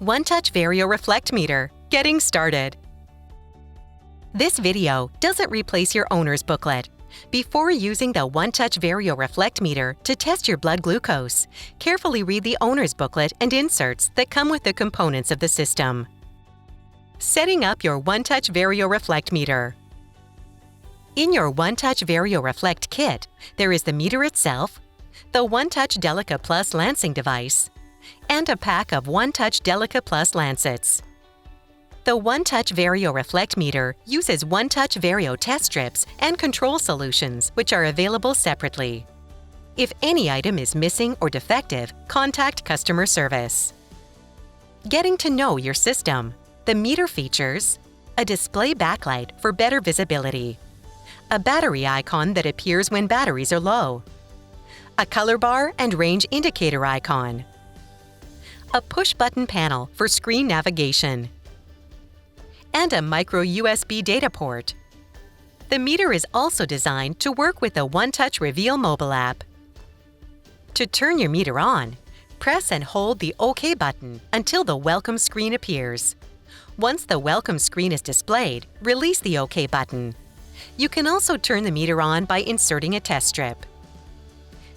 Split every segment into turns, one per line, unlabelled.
OneTouch Verio Reflect meter. Getting started. This video doesn't replace your owner's booklet. Before using the OneTouch Verio Reflect meter to test your blood glucose, carefully read the owner's booklet and inserts that come with the components of the system. Setting up your OneTouch Verio Reflect meter. In your OneTouch Verio Reflect kit, there is the meter itself, the OneTouch Delica Plus lancing device, and a pack of OneTouch Delica Plus lancets. The OneTouch Verio Reflect meter uses OneTouch Verio test strips and control solutions, which are available separately. If any item is missing or defective, contact customer service. Getting to know your system. The meter features a display backlight for better visibility, a battery icon that appears when batteries are low, a color bar and range indicator icon, a push-button panel for screen navigation, and a micro USB data port. The meter is also designed to work with the OneTouch Reveal mobile app. To turn your meter on, press and hold the OK button until the welcome screen appears. Once the welcome screen is displayed, release the OK button. You can also turn the meter on by inserting a test strip.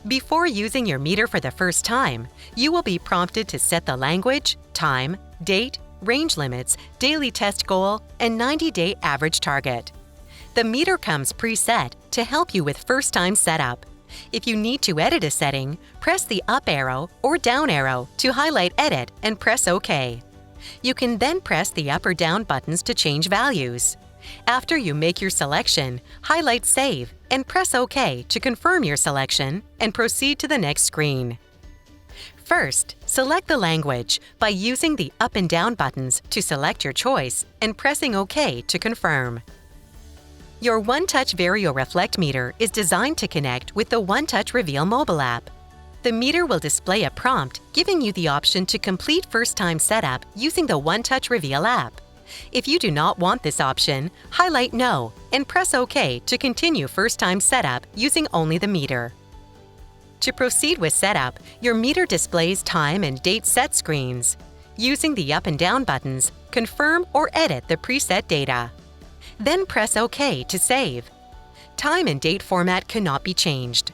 Before using your meter for the first time, you will be prompted to set the language, time, date, range limits, daily test goal, and 90-day average target. The meter comes preset to help you with first-time setup. If you need to edit a setting, press the up arrow or down arrow to highlight Edit and press OK. You can then press the up or down buttons to change values. After you make your selection, highlight Save and press OK to confirm your selection and proceed to the next screen. First, select the language by using the up and down buttons to select your choice and pressing OK to confirm. Your OneTouch Verio Reflect meter is designed to connect with the OneTouch Reveal mobile app. The meter will display a prompt giving you the option to complete first-time setup using the OneTouch Reveal app. If you do not want this option, highlight No and press OK to continue first-time setup using only the meter. To proceed with setup, your meter displays time and date set screens. Using the up and down buttons, confirm or edit the preset data. Then press OK to save. Time and date format cannot be changed.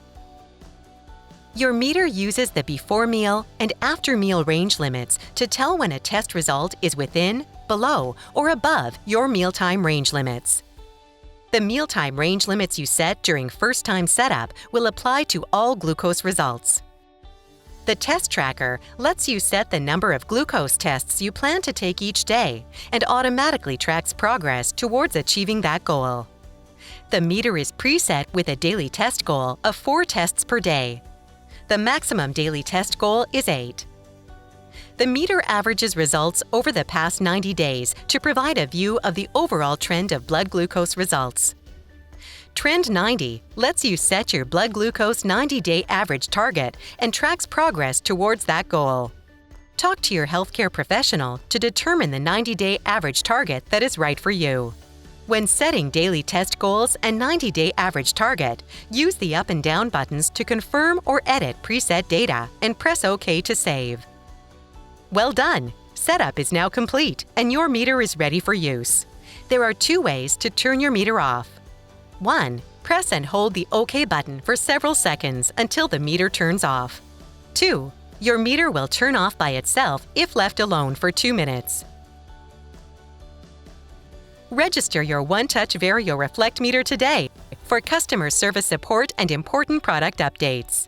Your meter uses the before meal and after meal range limits to tell when a test result is within, below, or above your mealtime range limits. The mealtime range limits you set during first-time setup will apply to all glucose results. The test tracker lets you set the number of glucose tests you plan to take each day and automatically tracks progress towards achieving that goal. The meter is preset with a daily test goal of 4 tests per day. The maximum daily test goal is 8. The meter averages results over the past 90 days to provide a view of the overall trend of blood glucose results. Trend 90 lets you set your blood glucose 90-day average target and tracks progress towards that goal. Talk to your healthcare professional to determine the 90-day average target that is right for you. When setting daily test goals and 90-day average target, use the up and down buttons to confirm or edit preset data and press OK to save. Well done! Setup is now complete and your meter is ready for use. There are 2 ways to turn your meter off. 1. Press and hold the OK button for several seconds until the meter turns off. 2. Your meter will turn off by itself if left alone for 2 minutes. Register your OneTouch Verio Reflect meter today for customer service support and important product updates.